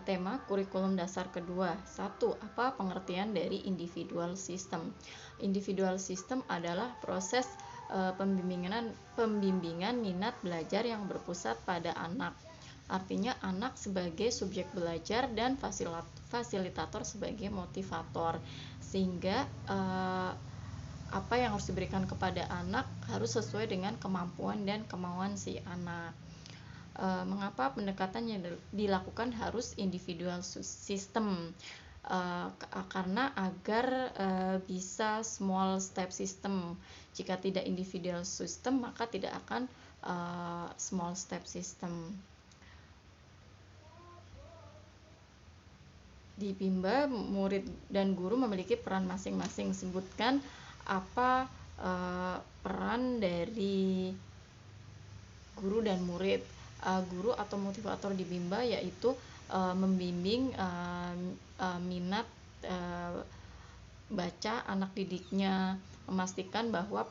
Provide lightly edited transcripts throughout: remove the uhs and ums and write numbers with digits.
tema kurikulum dasar kedua. 1. Apa pengertian dari individual system? Individual system adalah proses pembimbingan minat belajar yang berpusat pada anak. Artinya anak sebagai subjek belajar dan fasilitator sebagai motivator, sehingga apa yang harus diberikan kepada anak harus sesuai dengan kemampuan dan kemauan si anak. Mengapa pendekatan yang dilakukan harus individual system? Karena agar bisa small step system. Jika tidak individual system, maka tidak akan small step system. Di Bimba, murid dan guru memiliki peran masing-masing. Sebutkan apa peran dari guru dan murid. Guru atau motivator di Bimba yaitu membimbing minat baca anak didiknya, memastikan bahwa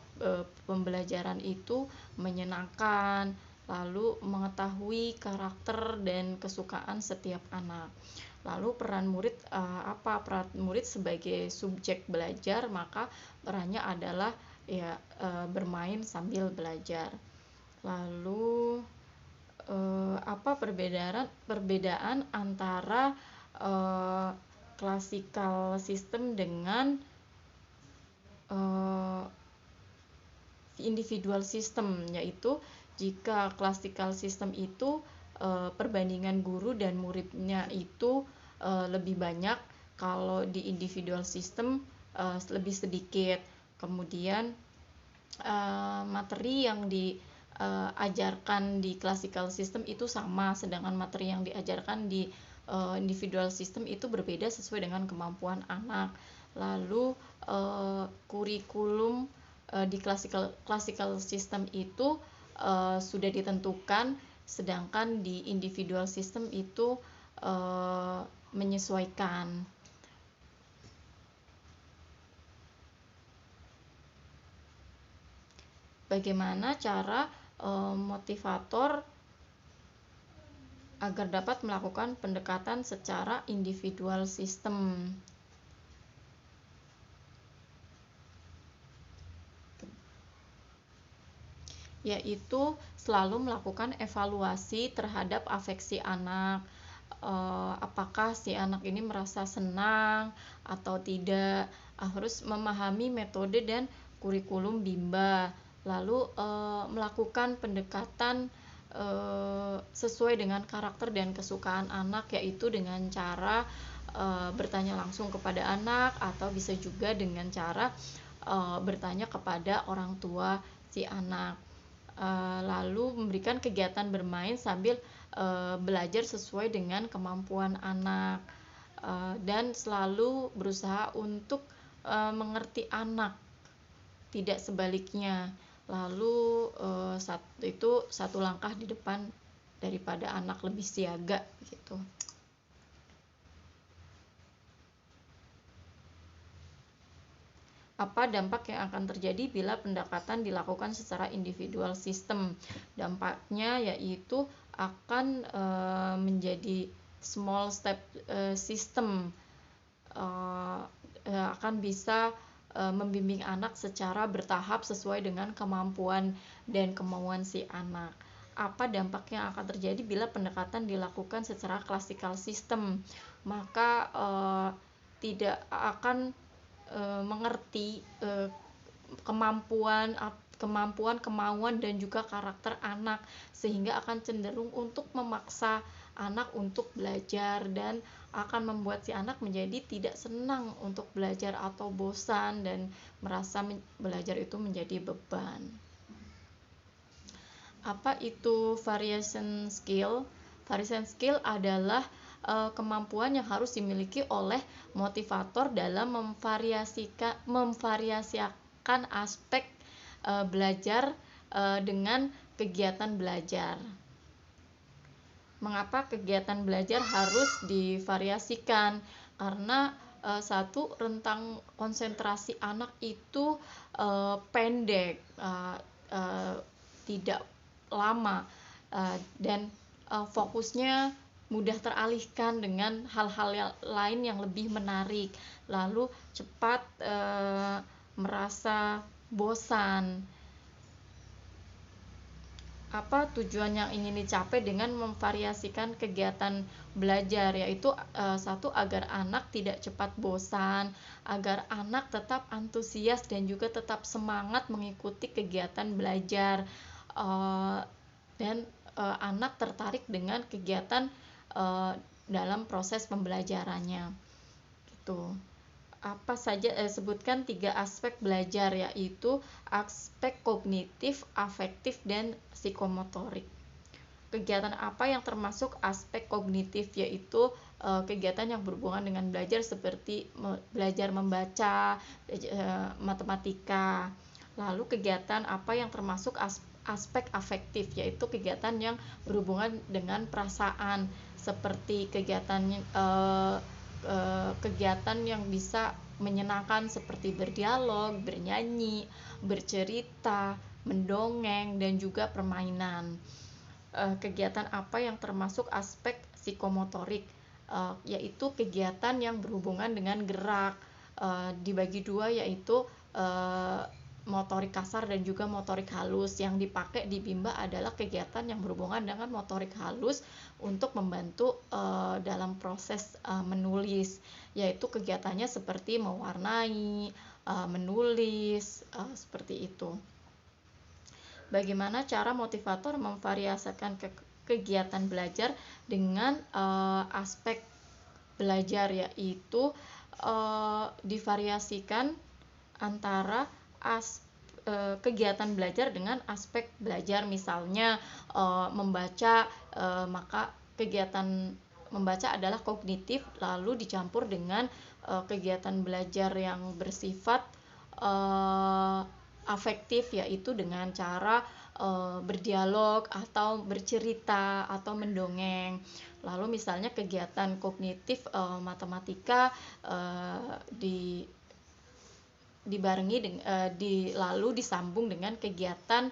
pembelajaran itu menyenangkan, lalu mengetahui karakter dan kesukaan setiap anak. Lalu peran murid apa? Peran murid sebagai subjek belajar, maka perannya adalah bermain sambil belajar. Lalu apa perbedaan antara classical system dengan individual system? Yaitu jika classical system itu perbandingan guru dan muridnya itu lebih banyak, kalau di individual system lebih sedikit. Kemudian materi yang diajarkan di classical system itu sama, sedangkan materi yang diajarkan di individual system itu berbeda sesuai dengan kemampuan anak. Lalu kurikulum di classical system itu sudah ditentukan, sedangkan di individual system itu menyesuaikan. Bagaimana cara motivator agar dapat melakukan pendekatan secara individual system? Yaitu selalu melakukan evaluasi terhadap afeksi anak. Apakah si anak ini merasa senang atau tidak. Harus memahami metode dan kurikulum Bimba. Lalu melakukan pendekatan sesuai dengan karakter dan kesukaan anak, yaitu dengan cara bertanya langsung kepada anak, atau bisa juga dengan cara bertanya kepada orang tua si anak. Lalu memberikan kegiatan bermain sambil belajar sesuai dengan kemampuan anak, dan selalu berusaha untuk mengerti anak, tidak sebaliknya. Lalu satu langkah di depan daripada anak, lebih siaga gitu. Apa dampak yang akan terjadi bila pendekatan dilakukan secara individual system? Dampaknya yaitu akan menjadi small step system, akan bisa membimbing anak secara bertahap sesuai dengan kemampuan dan kemauan si anak. Apa dampak yang akan terjadi bila pendekatan dilakukan secara classical system? Maka tidak akan mengerti kemampuan, kemauan dan juga karakter anak, sehingga akan cenderung untuk memaksa anak untuk belajar, dan akan membuat si anak menjadi tidak senang untuk belajar atau bosan dan merasa belajar itu menjadi beban. Apa itu variation skill? Variation skill adalah kemampuan yang harus dimiliki oleh motivator dalam memvariasikan aspek belajar dengan kegiatan belajar. Mengapa kegiatan belajar harus divariasikan? Karena satu, rentang konsentrasi anak itu pendek, tidak lama, dan fokusnya mudah teralihkan dengan hal-hal lain yang lebih menarik, lalu cepat merasa bosan. Apa tujuan yang ingin dicapai dengan memvariasikan kegiatan belajar, yaitu satu, agar anak tidak cepat bosan, agar anak tetap antusias dan juga tetap semangat mengikuti kegiatan belajar, dan anak tertarik dengan kegiatan dalam proses pembelajarannya. Gitu. Apa saja, sebutkan 3 aspek belajar, yaitu aspek kognitif, afektif, dan psikomotorik. Kegiatan apa yang termasuk aspek kognitif, yaitu kegiatan yang berhubungan dengan belajar seperti belajar membaca, matematika. Lalu kegiatan apa yang termasuk aspek afektif, yaitu kegiatan yang berhubungan dengan perasaan, seperti kegiatan yang bisa menyenangkan seperti berdialog, bernyanyi, bercerita, mendongeng, dan juga permainan. Kegiatan apa yang termasuk aspek psikomotorik, yaitu kegiatan yang berhubungan dengan gerak. Dibagi 2, yaitu motorik kasar dan juga motorik halus. Yang dipakai di Bimba adalah kegiatan yang berhubungan dengan motorik halus untuk membantu dalam proses menulis, yaitu kegiatannya seperti mewarnai, menulis, seperti itu. Bagaimana cara motivator memvariasikan kegiatan belajar dengan aspek belajar, yaitu divariasikan antara kegiatan belajar dengan aspek belajar. Misalnya membaca, maka kegiatan membaca adalah kognitif, lalu dicampur dengan kegiatan belajar yang bersifat afektif, yaitu dengan cara berdialog atau bercerita atau mendongeng. Lalu misalnya kegiatan kognitif matematika dibarengi lalu disambung dengan kegiatan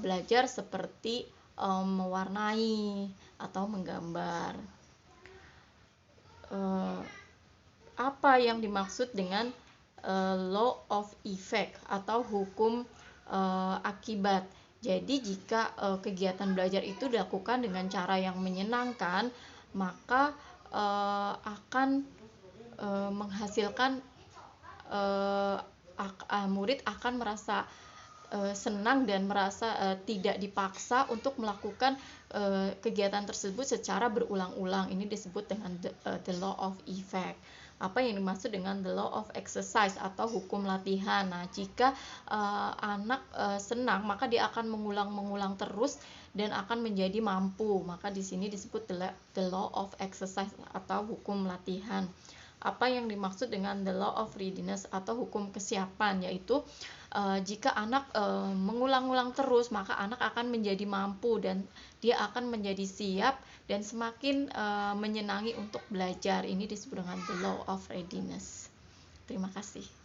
belajar seperti mewarnai atau menggambar. Apa yang dimaksud dengan law of effect atau hukum akibat? Jadi jika kegiatan belajar itu dilakukan dengan cara yang menyenangkan, maka akan menghasilkan murid akan merasa senang dan merasa tidak dipaksa untuk melakukan kegiatan tersebut secara berulang-ulang. Ini disebut dengan the law of effect. Apa yang dimaksud dengan the law of exercise atau hukum latihan? Nah, jika anak senang, maka dia akan mengulang-mengulang terus dan akan menjadi mampu. Maka di sini disebut the law of exercise atau hukum latihan. Apa yang dimaksud dengan the law of readiness atau hukum kesiapan, yaitu jika anak mengulang-ulang terus, maka anak akan menjadi mampu dan dia akan menjadi siap dan semakin menyenangi untuk belajar. Ini disebut dengan the law of readiness. Terima kasih.